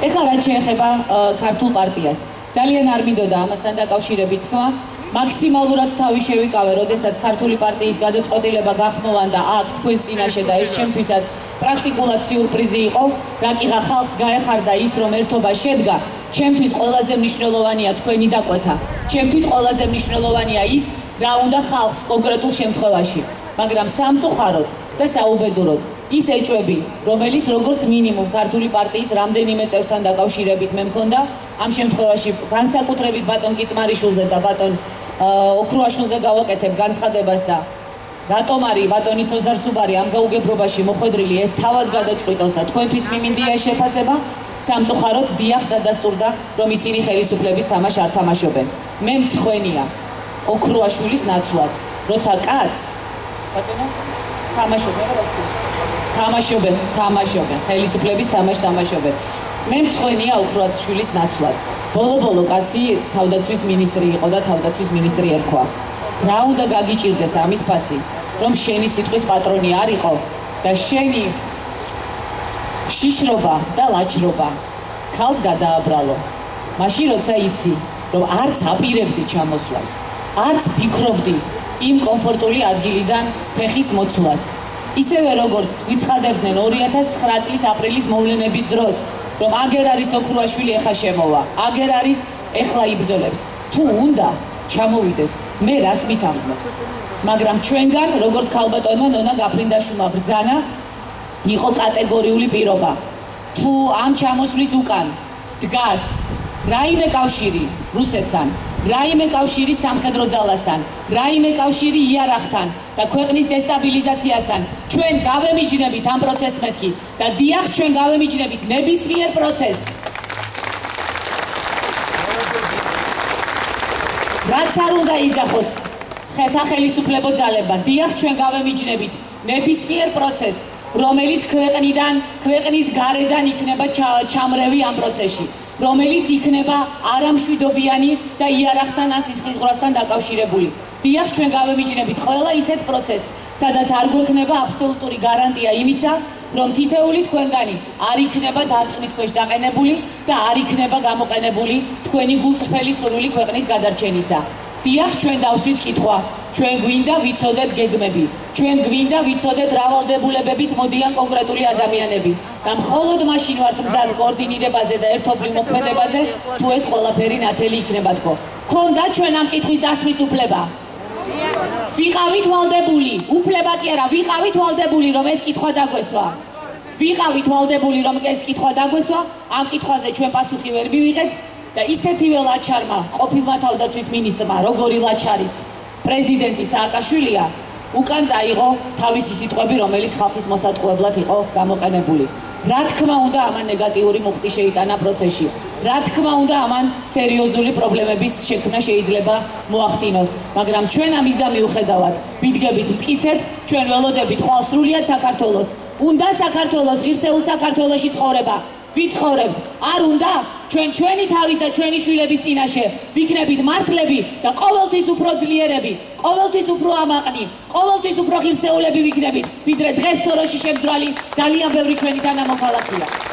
ეხლა რაც შეეხება ქართულ პარტიას. ძალიან არ მინდოდა ამასთან დაკავშირებით თქვა. მაქსიმალურად თავი შევიკავე, როდესაც ქართული პარტიის გადაწყვეტილება გახმოვანდა აქ თქვენს წინაშე და ეს ჩემთვისაც პრაქტიკულად სიურპრიზი იყო, რაკიღა ხალხს გაეხარდა ის, რომ ერთობა შედგა. ჩემთვის ყველაზე მნიშვნელოვანია თქვენი დაკვეთა. ჩემთვის ყველაზე მნიშვნელოვანია ის, რა უნდა ხალხს კონკრეტულ შემთხვევაში, მაგრამ სამწუხაროდ და საუბედუროდ ის ეჭვები, რომელიც როგორც მინიმუმ ქართული პარტიის რამდენიმე წევრთან დაკავშირებით მე მქონდა, ამ შემთხვევაში განსაკუთრებით ბატონ კიწმარიშვილზე და ბატონ ოქრუაშვილზე გავაკეთებ განცხადებას და რატომ არის ბატონი სოზარ სუბარი ამ გაუგებრობაში მოხვედრილი ეს თავად გადაწყვიტოს და თქვენთვის მიმინდია შეფასება, სამწუხაროდ დიახ დადასტურდა, რომ ისინი ხელისუფლების თამაშს არ თამაშობენ. მე მცხვენია ოქრუაშვილის ნაცვლად, როცა კაცს ბატონო თამაშობენ, ხელისუფლების თამაშს თამაშობენ. მე მცხვენია ოქრუაშვილის ნაცვლად. ბოლო კაცი თავდაცვის მინისტრი იყო და თავდაცვის მინისტრი ერქვა. რა უნდა გაგიჭირდეს ამის ფასი, რომ შენი სიტყვის პატრონი არ იყო და შენი შიშრობა და ლაჩრობა ქალს გადააბრალო. მაშინ როცა იცი, რომ არც აპირებდი ჩამოსვლას, არც ფიქრობდი იმ კომფორტული ადგილიდან ფეხის მოცვლას. ისევე როგორც გვიცხადებდნენ 2009 წლის აპრილის მოვლენების დროს, რომ აგერ არის ოქრუაშვილი ეხა შემოვა, აგერ არის ეხლა იბრძოლებს. თუ უნდა ჩამოვიდეს, მე რას მითამბობს. მაგრამ ჩვენგან, როგორც ქალბატონმა ნონა გაფრინდაშვილმა ბრძანა, იყო კატეგორიული პირობა. თუ ამ ჩამოსვლის უკან დგას რაიმე კავშირი რუსეთთან, რაიმე კავშირი სამხედრო ძალასთან, რაიმე კავშირი იარაღთან და ქვეყნის დესტაბილიზაციასთან, ჩვენ გავემიჯნებით ამ პროცესს მეთქი და დიახ, ჩვენ გავემიჯნებით ნებისმიერ პროცესს. რაც არ უნდა იძახოს სახელმწიფო ძალებმა, დიახ, ჩვენ გავემიჯნებით ნებისმიერ პროცესს, რომელიც ქვეყნის გარედან იქნება ჩამრევი ამ პროცესში, რომელიც იქნება არამშვიდობიანი და იარაღთან ან სისხლისღვრასთან დაკავშირებული. დიახ, ჩვენ გავემიჯნებით ყველა ისეთ პროცესს, სადაც არ გვექნება აბსოლუტური გარანტია იმისა, რომ თითეული თქვენგანი არ იქნება დარტყმის ქვეშ დაყენებული და არ იქნება გამოყენებული თქვენი გულწრფელი სურვილი ქვეყნის გადარჩენისა. დიახ, ჩვენ დავსვით კითხვა, ჩვენ გვინდა ვიცოდეთ გეგმები, ჩვენ გვინდა ვიცოდეთ რა ვალდებულებებით მოდიან კონკრეტული ადამიანები და მხოლოდ მაშინ ვართ მზად კოორდინირებაზე და ერთობლივ მოქმედებაზე, თუ ეს ყველაფერი ნათელი იქნება თქო. გქონდა ჩვენ ამ კითხვის დასმის უფლება? ვიყავით ვალდებული, უფლება კი არა, ვიყავით ვალდებული, რომ ეს კითხვა დაგვესვა. ვიყავით ვალდებული, რომ ეს კითხვა დაგვესვა, ამ კითხვაზე ჩვენ პასუხი ვერ მივიღეთ და ისეთივე ლაჩარმა, ყოფილმა თავდაცვის მინისტრმა, როგორი ლაჩარიც პრეზიდენტი სააკაშვილია, უკან წაიღო თავისი სიტყვები, რომელიც ხალხის მოსატყუებლად იყო გამოყენებული. რა თქმა უნდა, ამან ნეგატიური მუხტი შეიტანა პროცესში. რა თქმა უნდა, ამან სერიოზული პრობლემების შექმნა შეიძლება მოახდინოს, მაგრამ ჩვენ ამისდა მიუხედავად ვიდგებით მტკიცედ, ჩვენ ველოდებით ხვალ სრულიად საქართველოს. უნდა საქართველოს ღირსეულ საქართველოში ცხოვრება. ვიცხოვრებთ, არ უნდა ჩვენი თავის და ჩვენი შვილების წინაშე ვიქნებით მართლები და ყოველთვის უფრო ძლიერები, ყოველთვის უფრო ამაყნი, ყოველთვის უფრო ღირსეულები ვიქნებით, ვიდრე დღეს სოროში შემძვრალი ძალიან ბევრი ჩვენი თანამოქალაქეა.